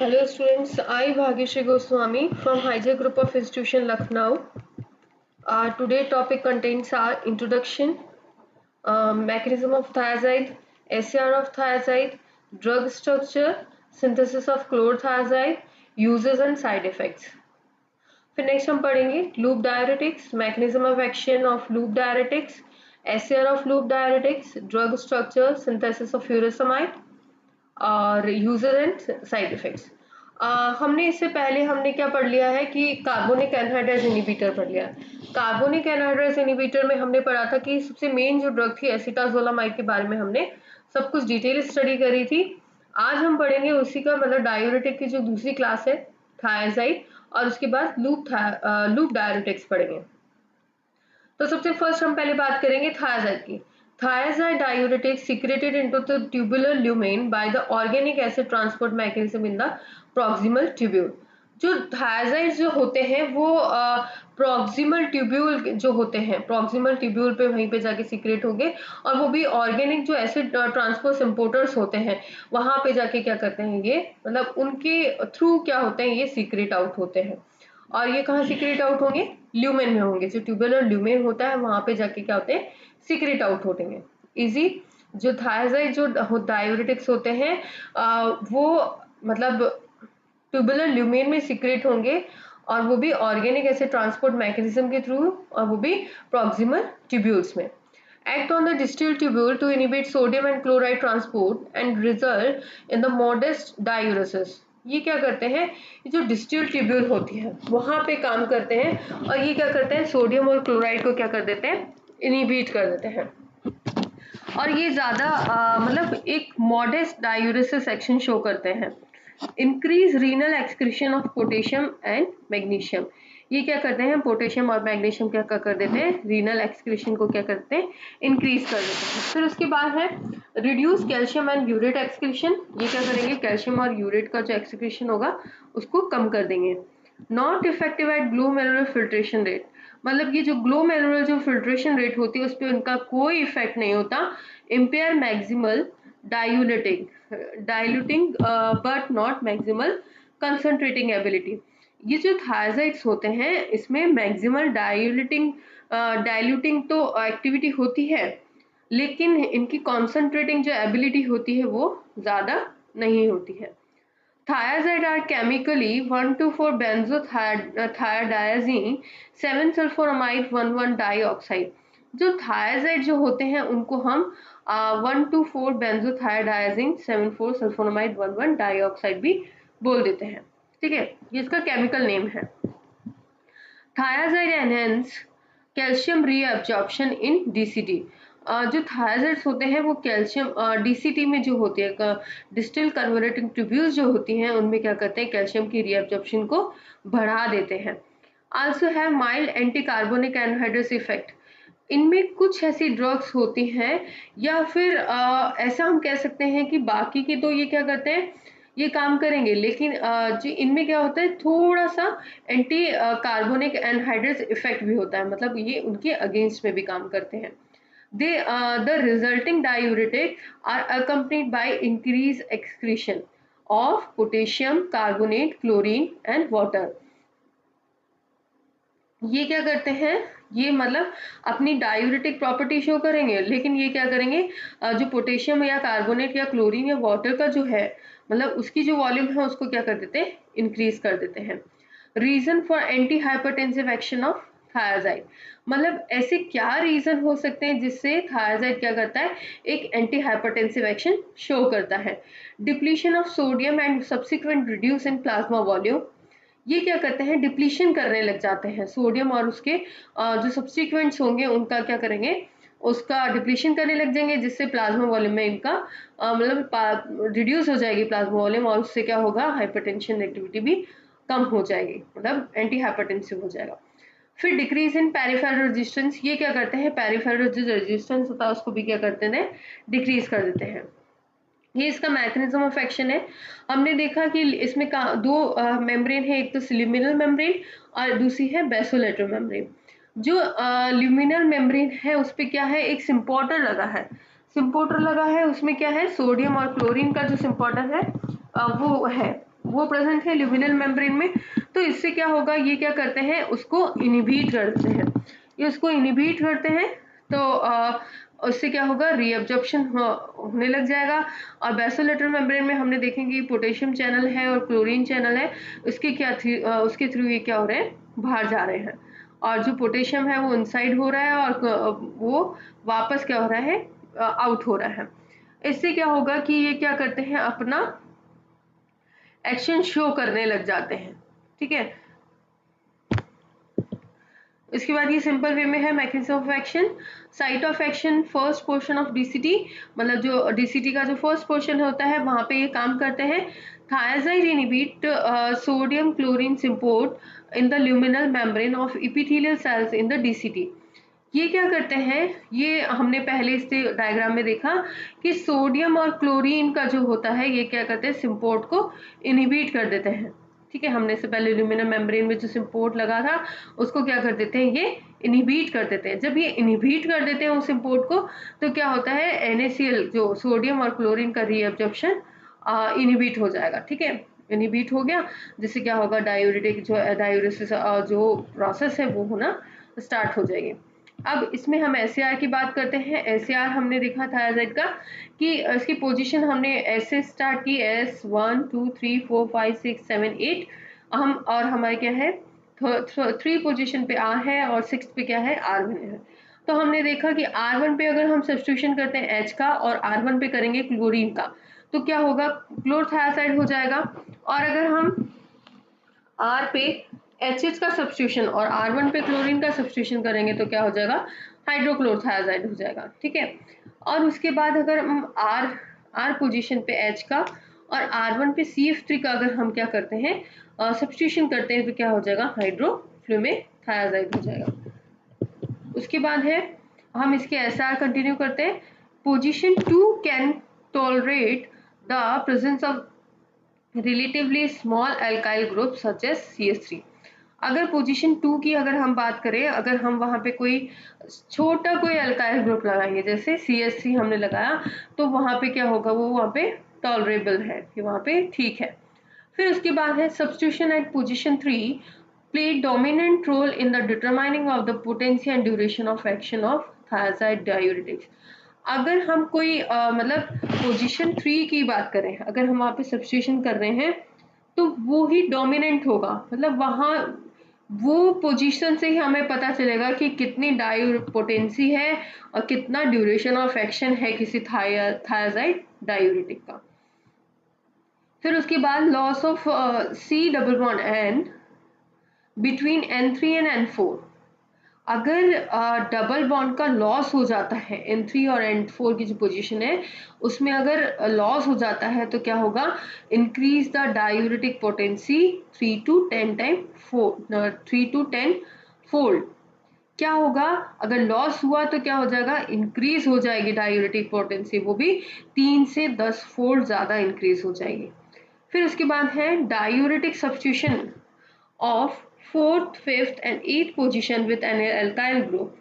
Hello students, I Bhagyashree Goswami from Hijack Group of Institution Lucknow. Today topic contains our introduction, mechanism of thiazide, SCR of thiazide, drug structure, synthesis of chlorothiazide, uses and side effects. फिर next हम पढ़ेंगे loop diuretics, mechanism of action of loop diuretics, SCR of loop diuretics, drug structure, synthesis of furosemide और uses and side effects. हमने इससे पहले हमने क्या पढ़ लिया है कि कार्बोनिक एनहाइड्राइड इनहिबिटर पढ़ लिया। कार्बोनिक एनहाइड्राइड इनहिबिटर में हमने पढ़ा था कि सबसे मेन जो ड्रग थी एसिटाजोलामाइड के बारे में हमने सब कुछ डिटेल स्टडी करी थी। आज हम पढ़ेंगे उसी का मतलब डायूरेटिक की जो दूसरी क्लास है थायाजाइड, और उसके बाद लूप डायूरेटिक्स पढ़ेंगे। तो सबसे फर्स्ट हम पहले बात करेंगे थायाजाइड की। Thiazide diuretic secreted into the tubular lumen by the organic acid transport mechanism in the proximal tubule। जो थायाजाइड जो होते हैं वो प्रॉक्सिमल ट्यूब्यूल जो होते हैं, प्रॉक्सिमल ट्यूब्यूल पे वहीं पे जाके सीक्रेट होंगे, और वो भी ऑर्गेनिक जो एसिड ट्रांसपोर्ट इम्पोर्टर्स होते हैं वहां पे जाके क्या करते हैं, ये मतलब उनके थ्रू क्या होते हैं, ये सीक्रेट आउट होते हैं। और ये कहाँ सीक्रेट आउट होंगे, ल्यूमेन में होंगे। जो ट्यूबुलर ल्यूमेन होता है वहां पे जाके क्या होते हैं, सीक्रेट आउट होते हैं इजी। जो थायाजाइड जो डायूरेटिक्स होते हैं वो मतलब ट्यूबुलर ल्यूमेन में सीक्रेट होंगे, और वो भी ऑर्गेनिक एसिड ट्रांसपोर्ट मैकेनिज्म के थ्रू, और वो भी प्रॉक्सिमल ट्यूब्यूल्स में। Act on the distal tubule to inhibit sodium and chloride transport and result in the modest diuresis। ये क्या करते हैं, ये जो डिस्टिल ट्यूब्यूल होती है वहां पे काम करते हैं, और ये क्या करते हैं, सोडियम और क्लोराइड को क्या कर देते हैं, इनहिबिट कर देते हैं। और ये ज्यादा मतलब एक मॉडेस्ट डायूरेसिस एक्शन शो करते हैं। Increase renal excretion of potassium and magnesium. ये क्या करते हैं, पोटेशियम और मैग्नीशियम क्या कर देते हैं, रीनल एक्सक्रीशन को क्या करते हैं, इंक्रीज कर देते हैं। फिर उसके बाद है reduce calcium and urate excretion. ये क्या करेंगे, कैल्शियम और यूरेट का जो एक्सक्रीशन होगा उसको कम कर देंगे। Not effective eight glomerular filtration rate. मतलब ये जो ग्लोमेरुलर जो फिल्ट्रेशन रेट होती है उस पर उनका कोई इफेक्ट नहीं होता। Empire maximal diluting but not maximal concentrating ability. ये जो थायाजाइड्स होते हैं इसमें मैक्सिमल डाइल्यूटिंग तो एक्टिविटी होती है, लेकिन इनकी कॉन्सेंट्रेटिंग जो एबिलिटी होती है वो ज्यादा नहीं होती है। Thiazide are chemically 1,2,4-benzothiazine 7-sulforamide 1,1 dioxide। जो थायाजाइड जो होते हैं उनको हम 1,2,4-benzothiazine 7,4-sulforamide 1,1 डाइऑक्साइड भी बोल देते हैं। ठीक है, ये इसका केमिकल नेम है। थायाजाइड एनहेंस कैल्शियम रीअब्जॉर्प्शन इन डीसीटी। जो थायाजाइड्स होते हैं वो कैल्शियम डीसीटी में जो होती है डिस्टिल कन्वर्टिंग ट्यूब्यूल्स जो होती हैं उनमें क्या करते हैं, कैल्शियम की रीअब्जॉर्प्शन को बढ़ा देते हैं। Also have mild anti carbonic anhydrous effect. इनमें कुछ ऐसी ड्रग्स होती हैं, या फिर ऐसा हम कह सकते हैं कि बाकी की तो ये क्या करते हैं, ये काम करेंगे, लेकिन जो इनमें क्या होता है, थोड़ा सा एंटी कार्बोनिक एनहाइड्रस इफेक्ट भी होता है, मतलब ये उनके अगेंस्ट में भी काम करते हैं। The resulting diuretic are accompanied by increased excretion of potassium carbonate, chlorine and water। ये क्या करते हैं, ये मतलब अपनी डायूरेटिक प्रॉपर्टी शो करेंगे, लेकिन ये क्या करेंगे, जो पोटेशियम या कार्बोनेट या क्लोरीन या वाटर का जो है मतलब उसकी जो वॉल्यूम है उसको क्या कर देते हैं, इंक्रीज कर देते हैं। Reason for anti hypertensive action of thiazide. मतलब ऐसे क्या रीजन हो सकते हैं जिससे थायाजाइड क्या करता है, एक एंटी हाइपरटेंसिव एक्शन शो करता है। Depletion of sodium and subsequent reduce in plasma volume. ये क्या करते हैं, डिप्लीशन करने लग जाते हैं सोडियम, और उसके जो सब्सिक्वेंट्स होंगे उनका क्या करेंगे, उसका डिप्लीशन करने लग जाएंगे, जिससे प्लाज्मा वॉल्यूम में इनका मतलब रिड्यूस हो जाएगी प्लाज्मा वॉल्यूम, और उससे क्या होगा, हाइपरटेंशन एक्टिविटी भी कम हो जाएगी, मतलब एंटी हाइपरटेंसिव हो जाएगा। फिर डिक्रीज इन पेरिफेरल रेजिस्टेंस। ये क्या करते हैं, पेरिफेरल जो रेजिस्टेंस होता है उसको भी क्या करते हैं, डिक्रीज कर देते हैं। ये इसका मैकेनिज्म ऑफ एक्शन है। हमने देखा कि इसमें दो मेम्ब्रेन है, एक तो ल्यूमिनल मेम्ब्रेन और दूसरी है बेसोलेटरल मेम्ब्रेन। जो ल्यूमिनल मेम्ब्रेन है उस पर क्या है, एक सिम्पोर्टर लगा है, सिम्पोर्टर लगा है, उसमें क्या है, सोडियम और क्लोरीन का जो सिम्पोर्टर है वो है, वो प्रेजेंट है ल्यूमिनल मेम्ब्रेन में। तो इससे क्या होगा, ये क्या करते हैं, उसको इनहिबिट करते हैं, ये उसको इनहिबिट करते हैं। तो उससे क्या होगा, रीअब्जॉर्प्शन होने लग जाएगा। और बेसोलेटरल मेम्ब्रेन में हमने देखेंगे पोटेशियम चैनल है और क्लोरीन चैनल है, उसके थ्रू ये क्या हो रहे हैं, बाहर जा रहे हैं। और जो पोटेशियम है वो इनसाइड हो रहा है और वो वापस क्या हो रहा है, आउट हो रहा है। इससे क्या होगा कि ये क्या करते हैं, अपना एक्शन शो करने लग जाते हैं। ठीक है, इसके बाद ये सिंपल वे में है mechanism of action. Site of action, first portion of DCT, मतलब जो डीसीटी का जो फर्स्ट पोर्शन होता है वहां पे ये काम करते हैं। Thiazide inhibit sodium chlorine symport in the luminal membrane of epithelial cells in the DCT. ये क्या करते हैं, ये हमने पहले इस डायग्राम में देखा कि सोडियम और क्लोरीन का जो होता है ये क्या करते हैं, सिम्पोर्ट को इनहिबिट कर देते हैं। ठीक है, हमने से पहले ल्यूमिनल मेम्ब्रेन में जो सिम्पोर्ट लगा था उसको क्या कर देते हैं, ये इनहिबिट कर देते हैं। जब ये इनहिबिट कर देते हैं उस सिम्पोर्ट को, तो क्या होता है, NaCl जो सोडियम और क्लोरीन का रीअब्जॉर्प्शन इनहिबिट हो जाएगा। ठीक है, इनहिबिट हो गया, जिससे क्या होगा, डायूरेटिक जो डायूरेसिस जो प्रोसेस है वो होना स्टार्ट हो जाएगी। अब इसमें हम SAR की बात करते हैं। SAR हमने देखा थायाजाइड का कि इसकी पोजीशन हमने ऐसे स्टार्ट की, S1 2 3 4 5 6 7 8 हम, और हमारे क्या है, 3 पोजीशन पे R है और 6 पे क्या है, R1 है। तो हमने देखा कि R1 पे अगर हम सब्स्टिट्यूशन करते हैं H का और R1 पे करेंगे क्लोरीन का, तो क्या होगा, क्लोरथायासाइड हो जाएगा। और अगर हम R पे HH का सब्स्टिट्यूशन और R1 पे क्लोरीन का सब्स्टिट्यूशन करेंगे तो क्या हो जाएगा, हाइड्रोक्लोरथायाजाइड हो जाएगा। ठीक है, और उसके बाद अगर हम R पोजीशन पे H का और R1 पे CF3 का अगर हम क्या करते हैं, सब्स्टिट्यूशन करते हैं, तो क्या हो जाएगा, हाइड्रोफ्लूमेथायाजाइड हो जाएगा। उसके बाद है, हम इसके SR कंटिन्यू करते हैं। Position 2 can tolerate the presence of relatively small alkyl group such as CH3। अगर पोजीशन 2 की अगर हम बात करें, अगर हम वहां पे कोई छोटा कोई एल्काइल ग्रुप लगाएंगे, जैसे CH3 हमने लगाया, तो वहां पे क्या होगा, वो वहां पे टॉलरेबल है, कि वहां पे ठीक है। फिर उसके बाद है substitution at position 3 play dominant role in the determining of the potency and duration of action of thiazide diuretics. अगर हम कोई मतलब पोजीशन 3 की बात करें, अगर हम वहां पे सब्स्टिट्यूशन कर रहे हैं, तो वो ही डोमिनेंट होगा, मतलब वहां वो पोजीशन से ही हमें पता चलेगा कि कितनी पोटेंसी है और कितना ड्यूरेशन ऑफ एक्शन है किसी थायाजाइड डायूरेटिक का। फिर उसके बाद loss of C double bond N between N3 and N4। अगर डबल बॉन्ड का लॉस हो जाता है, N3 और N4 की जो पोजीशन है उसमें अगर लॉस हो जाता है, तो क्या होगा, increase the diuretic potency 3 to 10 fold. क्या होगा, अगर लॉस हुआ तो क्या हो जाएगा, इंक्रीज हो जाएगी डायूरेटिक पोटेंसी, वो भी 3 से 10 फोल्ड ज्यादा इंक्रीज हो जाएगी। फिर उसके बाद है diuretic substitution of 4th 5th and 8th position with an alkyl group.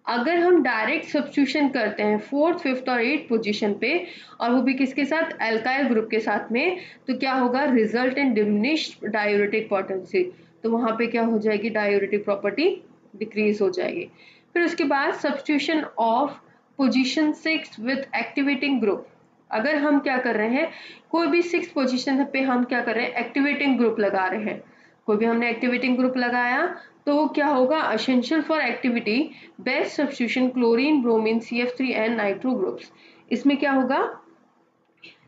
अगर हम डायरेक्ट सब्स्टिट्यूशन करते हैं 4th 5th और 8th पोजीशन पे, और वो भी किसके साथ, एल्काइल ग्रुप के साथ में, तो क्या होगा, result in diminished diuretic potency. तो वहां पे क्या हो जाएगी, डायूरेटिक प्रॉपर्टी डिक्रीज हो जाएगी। फिर उसके बाद substitution of position 6 with activating group. अगर हम क्या कर रहे हैं, कोई भी 6th पोजीशन पे हम क्या कर रहे हैं, एक्टिवेटिंग ग्रुप लगा रहे हैं, कोई भी हमने एक्टिवेटिंग ग्रुप लगाया, तो क्या होगा, essential for activity best substitution chlorine bromine CF3 and nitro groups. इसमें क्या होगा,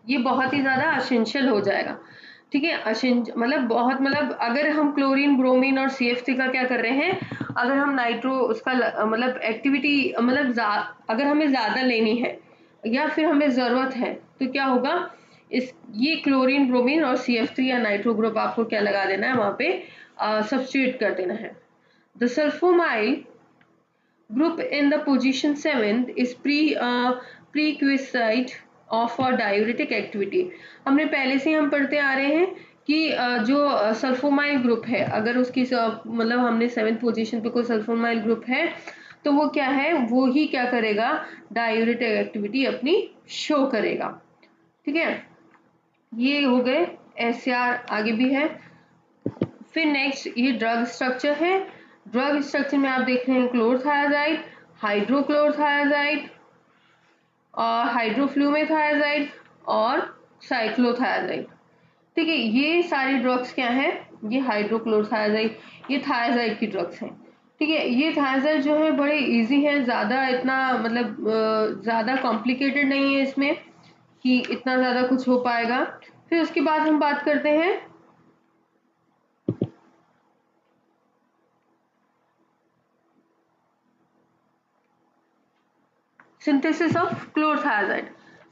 ये बहुत ही ज्यादा एसेंशियल हो जाएगा। ठीक है, मतलब बहुत, मतलब अगर हम क्लोरीन ब्रोमीन और CF3 का क्या कर रहे हैं, अगर हम नाइट्रो उसका मतलब एक्टिविटी, मतलब अगर हमें ज्यादा लेनी है या फिर हमें जरूरत है, तो क्या होगा, इस ये क्लोरीन ब्रोमीन और CF3 या नाइट्रो ग्रुप आपको क्या लगा देना है, वहां पे सब्स्टिट्यूट कर देना है। The sulfamoyl group in the position 7th is prerequisite of a diuretic activity। हमने पहले से हम पढ़ते आ रहे हैं कि जो सल्फोमाइल ग्रुप है, अगर उसकी मतलब हमने 7th पोजीशन पे कोई सल्फोमाइल ग्रुप है, तो वो क्या है, वो ही क्या करेगा, डायूरेटिक एक्टिविटी अपनी शो करेगा। ठीक है, ये हो गए SCR आगे भी है। फिर नेक्स्ट ये ड्रग स्ट्रक्चर है। ड्रग स्ट्रक्चर में आप देख रहे हैं क्लोरथायाजाइड, हाइड्रोक्लोरथायाजाइड और हाइड्रोफ्लूमेथायाजाइड और साइक्लोथायाजाइड। ठीक है, ये सारी ड्रग्स क्या है, ये हाइड्रोक्लोरथायाजाइड, ये थायाजाइड की ड्रग्स हैं। ठीक है, ये थायाजाइड जो है बड़े इजी है, ज़्यादा इतना मतलब ज़्यादा कॉम्प्लिकेटेड नहीं है इसमें कि इतना ज़्यादा कुछ हो पाएगा। फिर उसके बाद हम बात करते हैं synthesis of chlorothiazide.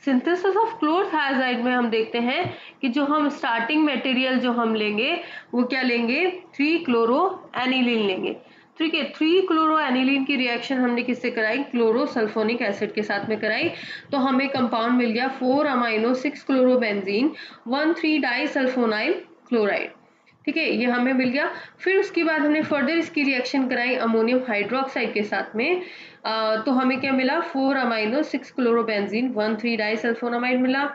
Synthesis of chlorothiazide में हम देखते हैं कि जो हम स्टार्टिंग मटेरियल जो हम लेंगे वो क्या लेंगे, 3 क्लोरो एनिलीन लेंगे। ठीक है, 3 क्लोरो एनिलीन की रिएक्शन हमने किससे कराई, क्लोरो सल्फोनिक एसिड के साथ में कराई, तो हमें कंपाउंड मिल गया 4 अमाइनो 6 क्लोरोबेंजीन 1,3 डाइसल्फोनाइल क्लोराइड। ठीक है, ये हमें मिल गया। फिर उसके बाद हमने फर्दर इसकी रिएक्शन कराई अमोनियम हाइड्रोक्साइड के साथ में, तो हमें क्या मिला, 4 अमाइनो 6 क्लोरोबेंजीन 1,3 डाइसल्फोनामाइड मिला।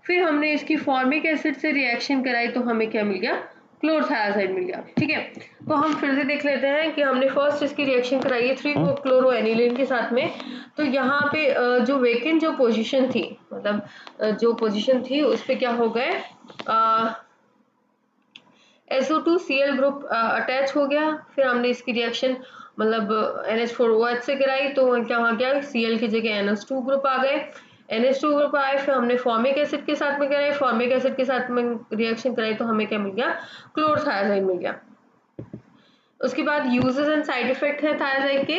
फिर हमने इसकी फॉर्मिक एसिड से रिएक्शन कराई तो हमें क्या मिल गया, क्लोरथायाजाइड मिल गया। ठीक है, तो हम फिर से देख लेते हैं कि हमने फर्स्ट इसकी रिएक्शन कराई है 3 क्लोरो एनिलीन के साथ में। तो यहाँ पे जो वेकेंट जो पोजीशन थी, मतलब जो पोजीशन थी उस पे क्या हो गए, SO2Cl ग्रुप अटैच हो गया। फिर हमने इसकी रिएक्शन मतलब NH4OH से कराई तो क्या वहाँ क्या Cl की जगह NH2 ग्रुप आ गए। NH2 ग्रुप आए, फिर हमने फॉर्मिक एसिड के साथ में कराई, फॉर्मिक एसिड के साथ में रिएक्शन कराई तो हमें क्या मिल गया, क्लोरथायाजाइड मिल गया। उसके बाद यूजेस एंड साइड इफेक्ट है थायाजाइड के।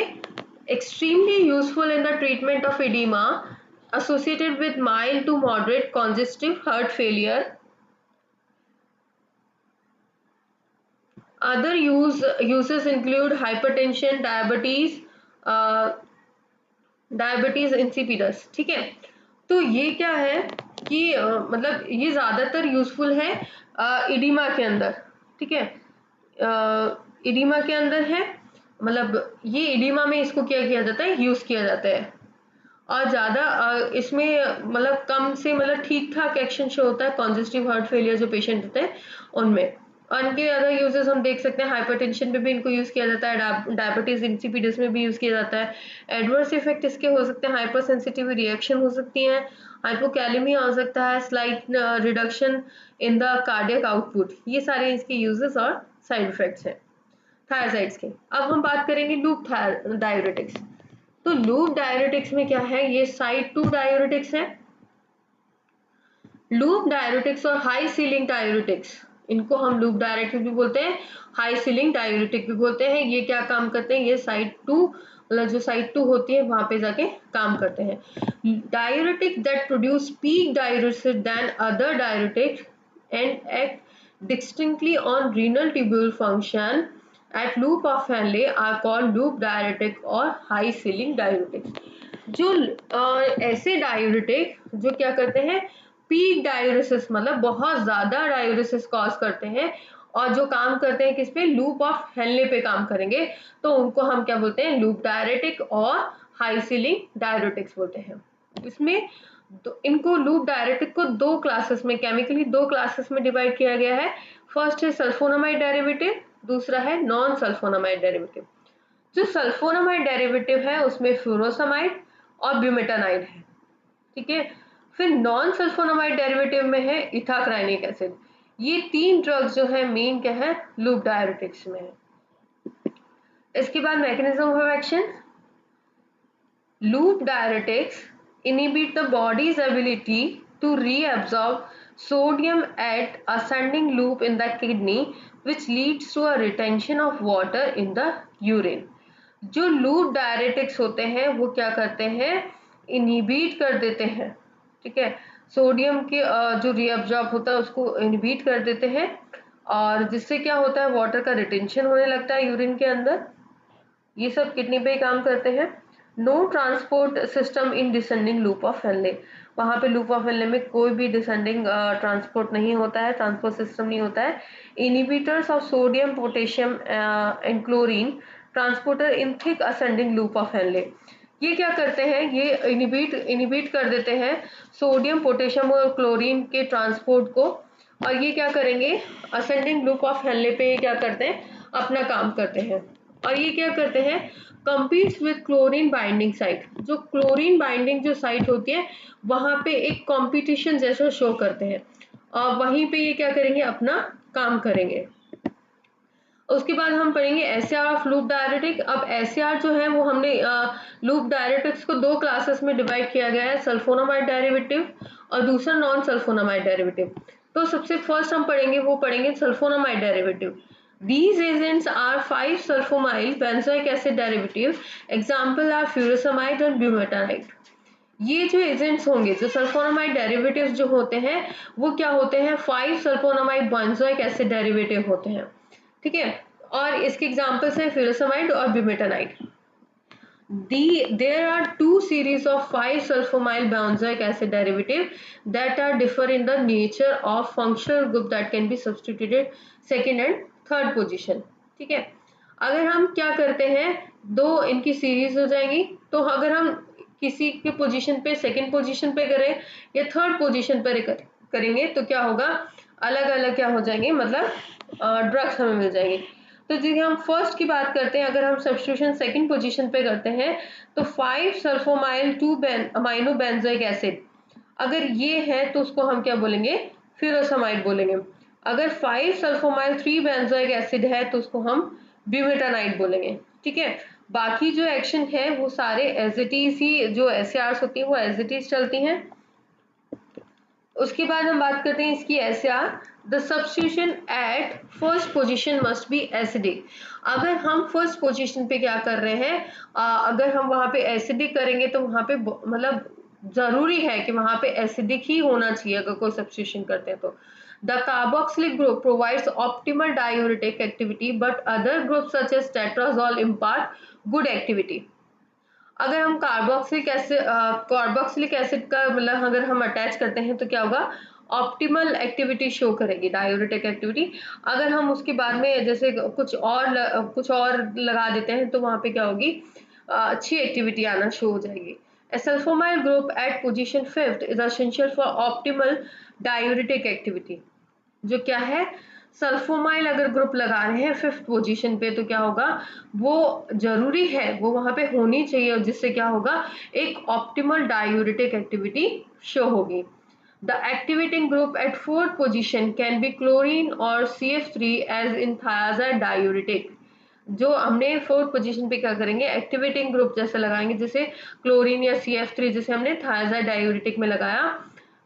Extremely useful in the treatment of oedema associated with mild to moderate congestive heart failure. Other uses include hypertension, diabetes insipidus. ठीक है, तो ये क्या है कि मतलब ये ज्यादातर यूजफुल है इडिमा के अंदर। ठीक है, इडिमा के अंदर है, मतलब ये इडिमा में इसको क्या किया जाता है, यूज किया जाता है। और ज़्यादा इसमें मतलब कम से मतलब ठीक ठाक एक्शन शो होता है कॉन्जेस्टिव हार्ट फेलियर जो पेशेंट होते हैं उनमें। और इनके अदर यूजेस हम देख सकते हैं, हाइपरटेंशन पे भी इनको यूज़ किया जाता है, डायबिटीज इंसिपिडस में भी यूज़ किया जाता है। एडवर्स इफेक्ट इसके हो सकते हैं, हाइपर सेंसिटिव रिएक्शन हो सकती है, हाइपोकैलेमिया हो सकता है, slight reduction in the cardiac output. ये सारे इसके यूजेस और साइड इफेक्ट्स हैं थायराइड्स के। अब हम बात करेंगे लूप डायूरेटिक्स। तो लूप डायूरेटिक्स में क्या है, ये साइड 2 डायूरेटिक्स है। लूप डायूरेटिक्स और हाई सीलिंग डायूरेटिक्स, इनको हम लूप डायूरेटिक भी बोलते हैं, हाई सीलिंग डायूरेटिक भी बोलते हैं। ये क्या काम करते हैं, ये साइड 2 मतलब जो साइड 2 होती है वहां पे जाके काम करते हैं। Diuretic that produce peak diuresis then other diuretic and act distinctly on renal tubule function at loop of Henle are called loop diuretic और high ceiling diuretics। जो ऐसे डायूरेटिक जो क्या करते हैं, पीक डायूरेसिस मतलब बहुत ज्यादा डायूरेसिस कॉज करते हैं और जो काम करते हैं किस पे, लूप ऑफ हेनले पे काम करेंगे, तो उनको हम क्या बोलते हैं, लूप डायूरेटिक और हाई सीलिंग डायूरेटिक्स बोलते हैं। इसमें इनको लूप डायूरेटिक को 2 क्लासेस में, केमिकली 2 क्लासेस में डिवाइड किया गया है। फर्स्ट है सल्फोनामाइड डेरिवेटिव, दूसरा है नॉन सल्फोनामाइड डेरिवेटिव। जो सल्फोनामाइड डेरिवेटिव है उसमें फ्यूरोसमाइड और ब्यूमेटानाइड है। ठीक है, फिर नॉन सल्फोनामाइड डेरिवेटिव में है इथाक्राइनिक एसिड। ये 3 ड्रग्स जो है मेन क्या है, लूप डायूरेटिक्स में है। इसके बाद mechanism of action, loop diuretics inhibit the body's ability to reabsorb sodium at ascending loop in the kidney, which leads to a retention of water in the urine। जो loop diuretics होते हैं वो क्या करते हैं, इनहिबिट कर देते हैं। ठीक है, सोडियम के जो रीअब्जॉर्ब होता है उसको इनहिबिट कर देते हैं और जिससे क्या होता है, वाटर का रिटेंशन होने लगता है यूरिन के अंदर। ये सब किडनी पे ही काम करते हैं। No transport system in descending loop of Henle, वहाँ पे लूप ऑफ हेनले में कोई भी डिसेंडिंग ट्रांसपोर्ट नहीं होता है, ट्रांसपोर्ट सिस्टम नहीं होता है। Inhibitors of sodium potassium and chlorine transporter in thick ascending loop of Henley. ये क्या करते हैं, ये इनिबिट कर देते हैं सोडियम पोटेशियम और क्लोरीन के ट्रांसपोर्ट को और ये क्या करेंगे, असेंडिंग ग्रुप ऑफ हेनले पे क्या करते हैं, अपना काम करते हैं। और ये क्या करते हैं, कंपीट्स विद क्लोरीन बाइंडिंग साइट। जो क्लोरीन बाइंडिंग जो साइट होती है वहां पे एक कंपटीशन जैसा शो करते हैं, और वहीं पे ये क्या करेंगे, अपना काम करेंगे। उसके बाद हम पढ़ेंगे एसएआर ऑफ लूप डायरेटिक। अब एसएआर जो है वो हमने लूप डायरेटिक्स को दो क्लासेस में डिवाइड किया गया है, सल्फोनामाइड डेरिवेटिव और दूसरा नॉन सल्फोनामाइड डेरिवेटिव। तो सबसे फर्स्ट हम पढ़ेंगे, वो पढ़ेंगे sulphonamide derivative. These agents are 5-sulfonyl benzoic acid derivative. Example are furosemide and bumetanide. ये जो एजेंट्स होंगे, जो सल्फोनामाइड डेरिवेटिव्स जो होते हैं वो क्या होते हैं, 5-सल्फोनामाइड बेंजोइक एसिड डेरिवेटिव होते हैं, ठीक है। और इसके एग्जांपल्स हैं फ्यूरोसेमाइड और ब्यूमेटानाइड। There are two series of 5-sulfonyl benzoic acid derivative that are differ in the nature of functional group that can be substituted second and third position, ठीक है। अगर हम क्या करते हैं, दो इनकी सीरीज हो जाएंगी, तो अगर हम किसी के पोजीशन पे सेकंड पोजीशन पे करें या थर्ड पोजीशन पर करेंगे तो क्या होगा, अलग अलग क्या हो जाएंगे, मतलब ड्रग्स हमें मिल जाएंगे। तो जैसे हम फर्स्ट की बात करते हैं, अगर हम सब्स्टिट्यूशन सेकंड पोजीशन पे करते हैं तो 5-सल्फोमाइल 2 अमाइनो बेंजोइक एसिड, अगर ये है तो उसको हम क्या बोलेंगे, फ्यूरोसेमाइड बोलेंगे। अगर 5-सल्फोमाइल 3 बेंजोइक एसिड है तो उसको हम ब्यूमेटानाइड बोलेंगे, ठीक है। बाकी जो एक्शन है वो सारे एज इट इज ही, जो एसएआर्स होती है वो एज इट इज चलती हैं। उसके बाद हम बात करते हैं इसकी SAR. The substitution at first position must be acidic. अगर हम फर्स्ट पोजीशन पे क्या कर रहे हैं, अगर हम वहां पे एसिडिक करेंगे तो वहां पे मतलब जरूरी है कि वहां पे एसिडिक ही होना चाहिए अगर कोई सब्स्टिट्यूशन करते हैं तो। The carboxylic group provides optimal diuretic activity but other group such as tetrazole impart good activity. अगर हम कार्बोक्सिलिक एसिड का मतलब अगर हम अटैच करते हैं तो क्या होगा, ऑप्टिमल एक्टिविटी शो करेगी, डायूरेटिक एक्टिविटी। अगर हम उसके बाद में जैसे कुछ और लगा देते हैं तो वहां पे क्या होगी, अच्छी एक्टिविटी आना शो हो जाएगी। A sulfonyl group at position 5th is essential for optimal diuretic activity। जो क्या है, सल्फोमाइल अगर ग्रुप लगा रहे हैं फिफ्थ पोजीशन पे तो क्या होगा, वो जरूरी है वो वहां पे होनी चाहिए, और जिससे क्या होगा, एक ऑप्टिमल डायूरेटिक एक्टिविटी शो होगी। The activating group at fourth position can be chlorine और CF3 as in thiazide diuretic. जो हमने फोर्थ पोजीशन पे क्या करेंगे, एक्टिवेटिंग ग्रुप जैसे लगाएंगे, जैसे क्लोरीन या CF3 जैसे हमने thiazide डायूरेटिक में लगाया।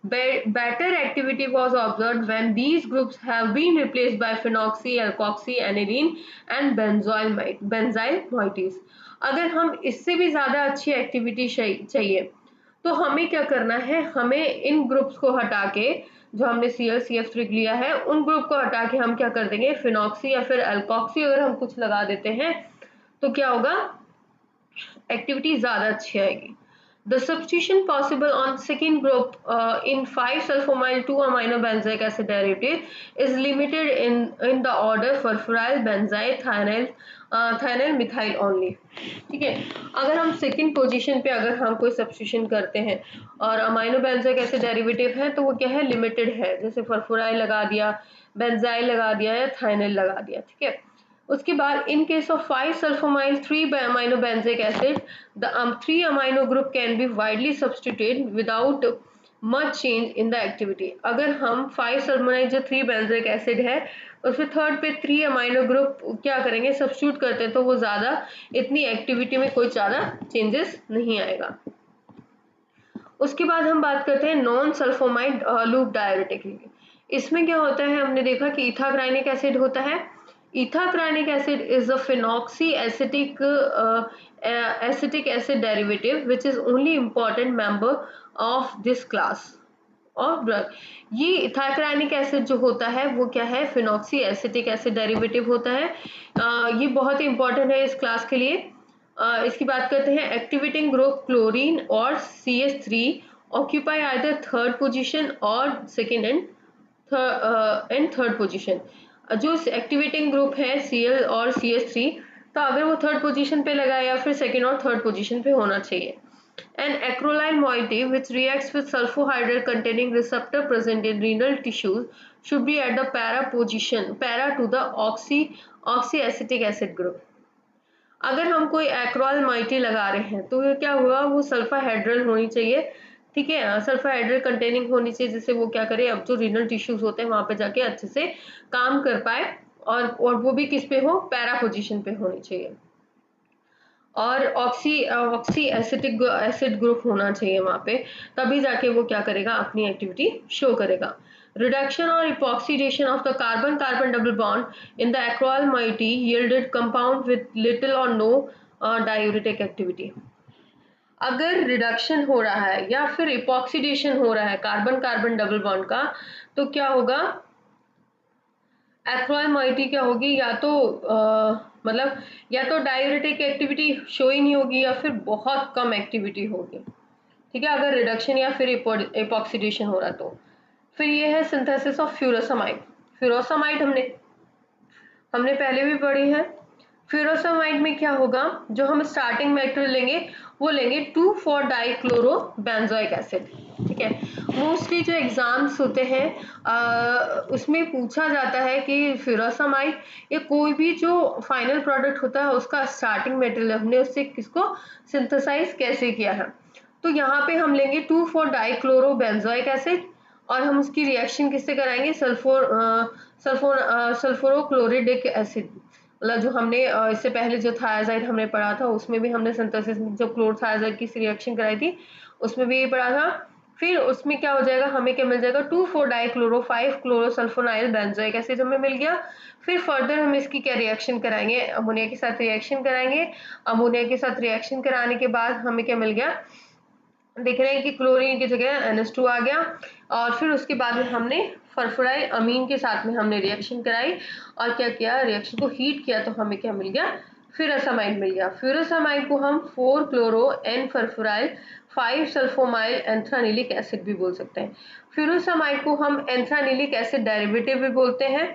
Better activity was observed when these groups have been replaced by phenoxy, alkoxy, aniline and benzyl moieties। अगर हम इससे भी ज्यादा अच्छी एक्टिविटी चाहिए तो हमें क्या करना है, हमें इन ग्रुप्स को हटा के, जो हमने CF3 लिया है उन ग्रुप को हटा के हम क्या कर देंगे, फिनॉक्सी या फिर अल्कोक्सी अगर हम कुछ लगा देते हैं तो क्या होगा, एक्टिविटी ज्यादा अच्छी आएगी। The substitution possible on second group in 5-sulfonyl 2 amino benzoic acid derivative is limited in the order furfuryl benzyl thionyl methyl only, ठीक है। अगर हम सेकंड पोजीशन पे अगर हम कोई सब्स्टिट्यूशन करते हैं और अमाइनो बेंजोइक एसिड डेरिवेटिव है तो वो क्या है, लिमिटेड है, जैसे फरफुराइल लगा दिया, बेंजाइल लगा दिया या थाइनिल लगा दिया, ठीक है। उसके बाद in case of 5-sulfonyl 3 amino benzoic acid the 3 amino group can be widely substituted without much change in the activity। अगर हम 5-sulfonyl जो 3 benzoic acid है उसमें थर्ड पे 3 अमाइनो ग्रुप क्या करेंगे, सब्स्टिट्यूट करते हैं तो वो ज्यादा इतनी एक्टिविटी में कोई ज्यादा चेंजेस नहीं आएगा। उसके बाद हम बात करते हैं नॉन सल्फोमाइड लूप डायरेटिक। इसमें क्या होता है, हमने देखा कि इथाग्राइनिक एसिड होता है। Ethacrynic acid is a phenoxy acetic acid derivative which is only important member of this class of drug. ये इथाग्राइनिक एसिड जो होता है वो क्या है, फिनॉक्सी एसिटिक एसिड डेरिवेटिव होता है। ये बहुत ही इंपॉर्टेंट है इस क्लास के लिए। इसकी बात करते हैं, एक्टिवेटिंग ग्रुप क्लोरीन और CH3 occupy either third position और सेकेंड एंड थर्ड पोजीशन। जो एक्टिवेटिंग ग्रुप है Cl और CH3, तो अगर वो थर्ड पोजीशन पे लगा या फिर सेकेंड और थर्ड पोजीशन पे होना चाहिए। An acrolein moiety which reacts with sulfohydride containing receptor present in renal tissues should be at the para to the oxyacetic acid group. अगर हम कोई एक्रोल माइटी लगा रहे हैं तो ये क्या हुआ, वो सल्फाहाइड्रल होनी चाहिए, ठीक है, सल्फाहाइड्रल कंटेनिंग होनी चाहिए, जिससे वो क्या करे, अब जो रीनल टिश्यूज होते हैं वहां पे जाके अच्छे से काम कर पाए, और वो भी किस पे हो, पैरा पोजीशन पे होनी चाहिए, और ऑक्सी एसिड ग्रुप होना चाहिए वहां पे, तभी जाके वो क्या करेगा, अपनी एक्टिविटी शो करेगा. Reduction or epoxidation of the carbon-carbon double bond in the acryl moiety yielded compound with little or no diuretic activity. अगर रिडक्शन हो रहा है या फिर इपॉक्सीडेशन हो रहा है कार्बन कार्बन डबल बॉन्ड का, तो क्या होगा, एक्रोल मोइटी क्या होगी, या तो मतलब या तो डायूरेटिक एक्टिविटी शो ही नहीं होगी या फिर बहुत कम एक्टिविटी होगी, ठीक है, अगर रिडक्शन या फिर इपॉक्सीडेशन हो रहा तो. फिर ये है सिंथेसिस ऑफ फ्यूरोसमाइड. फ्यूरोसमाइड हमने पहले भी पढ़ी है. फ्यूरोसमाइड में क्या होगा, जो हम स्टार्टिंग मेटेरियल लेंगे वो लेंगे 2,4-डाइक्लोरोबेंजोइक एसिड, ठीक है. मोस्टली जो एग्जाम्स होते हैं उसमें पूछा जाता है कि फ्यूरोसमाइड या कोई भी जो फाइनल प्रोडक्ट होता है उसका स्टार्टिंग मेटेरियल हमने उससे किसको सिंथेसाइज कैसे किया है. तो यहाँ पे हम लेंगे 2,4-डाइक्लोरोबेंजोइक एसिड, और हम उसकी रिएक्शन किससे कराएंगे, सल्फोरोक्लोरिडिक एसिड, मतलब जो हमने इससे पहले जो थायाजाइड हमने पढ़ा था उसमें भी हमने सिंथेसिस जो क्लोरथायाजाइड की रिएक्शन कराई थी उसमें भी ये पढ़ा था. फिर उसमें क्या हो जाएगा, हमें क्या मिल जाएगा, 2,4-डाइक्लोरो 5-क्लोरोसल्फोनाइल बेंजोइक एसिड हमें मिल गया. फिर फर्दर हम इसकी क्या रिएक्शन कराएंगे, अमोनिया के साथ रिएक्शन कराएंगे. अमोनिया के साथ रिएक्शन कराने के बाद हमें क्या मिल गया, देख रहे हैं कि क्लोरीन की जगह NH2 आ गया, और फिर उसके बाद में हमने फरफुराइल अमीन के साथ में हमने रिएक्शन कराई, और क्या किया, रिएक्शन को हीट किया, तो हमें क्या मिल गया, फ्यूरोसमाइड मिल गया. फ्यूरोसमाइड को हम 4-क्लोरो एन फरफुराइल 5-सल्फोमाइल एंथ्रानिलिक एसिड भी बोल सकते हैं. फ्यूरोसमाइड को हम एंथ्रानिलिक एसिड डेरिवेटिव भी बोलते हैं,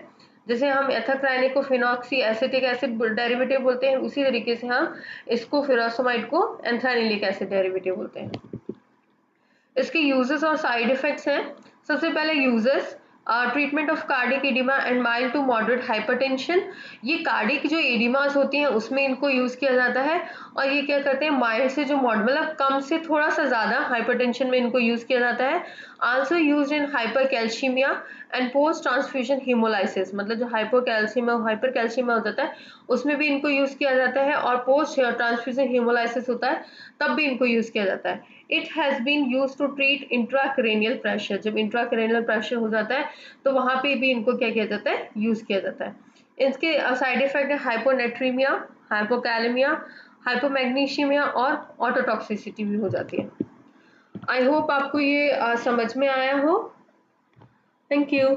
जैसे हम एथाक्राइनिक को फिनॉक्सी एसिटिक एसिड डेरिवेटिव बोलते हैं, उसी तरीके से हम इसको फ्यूरोसमाइड को एंथ्रानिलिक एसिड डेरिवेटिव बोलते हैं. इसके यूजेस और साइड इफेक्ट्स हैं. सबसे पहले uses, treatment of cardiac oedema and mild to moderate hypertension. ये कार्डिक जो एडिमास होती हैं उसमें इनको यूज किया जाता है, और ये क्या करते हैं, माइल्ड से जो मतलब कम से थोड़ा सा ज्यादा हाइपरटेंशन में इनको यूज किया जाता है. Also used in hypercalcaemia and post transfusion haemolysis, मतलब जो हाइपरकैल्शियमिया हो जाता है उसमें भी इनको यूज किया जाता है, और पोस्ट ट्रांसफ्यूजन हीमोलाइसिस होता है तब भी इनको यूज किया जाता है. It has been use to treat intracranial pressure. जब इंट्राक्रेनियल प्रेशर हो जाता है तो वहां पे भी इनको क्या किया जाता है, यूज किया जाता है. इसके साइड इफेक्ट है हाइपोनेट्रीमिया, हाइपोकैलेमिया, हाइपोमैग्नीशियमिया और ऑटोटॉक्सिसिटी भी हो जाती है. आई होप आपको ये समझ में आया हो. Thank you.